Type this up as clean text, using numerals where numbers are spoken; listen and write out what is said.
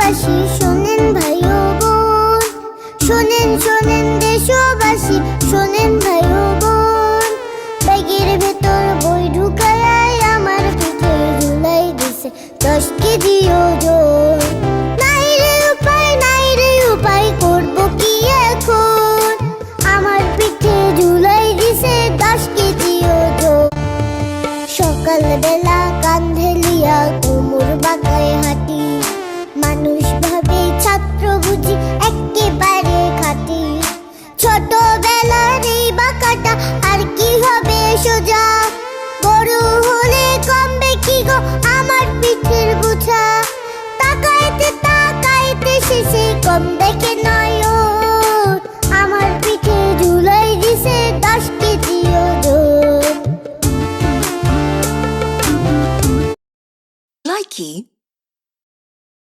দেশবাসী শোনেন ভাই ও বোন, শোনেন শোনেন দেশবাসী শোনেন ভাই ও বোন, ব্যাগের ভেতর বই ঢুকায় আমার পিঠে ঝুলাই দিছে 10 কেজি ওজন। নাই রে উপায় করবো কি এখন, আমার পিঠে ঝুলাই দিছে 10 কেজি ওজন। সকালবেলা কান্ধে লিয়া কোমর বাঁকায় হাঁটি, মানুষ ভাবে ছাত্র বুঝি একেবারে খাঁটি। ছোটবেলার এই বাঁকাটা আর কি হবে সোজা, বড় হলে কমবে কি গো আমার পিঠের বোঝা। তাকাইতে শেষে কম দেখে নয়ন, আমার পিঠে ঝুলাই দিছে 10 কেজি ওজন। Likey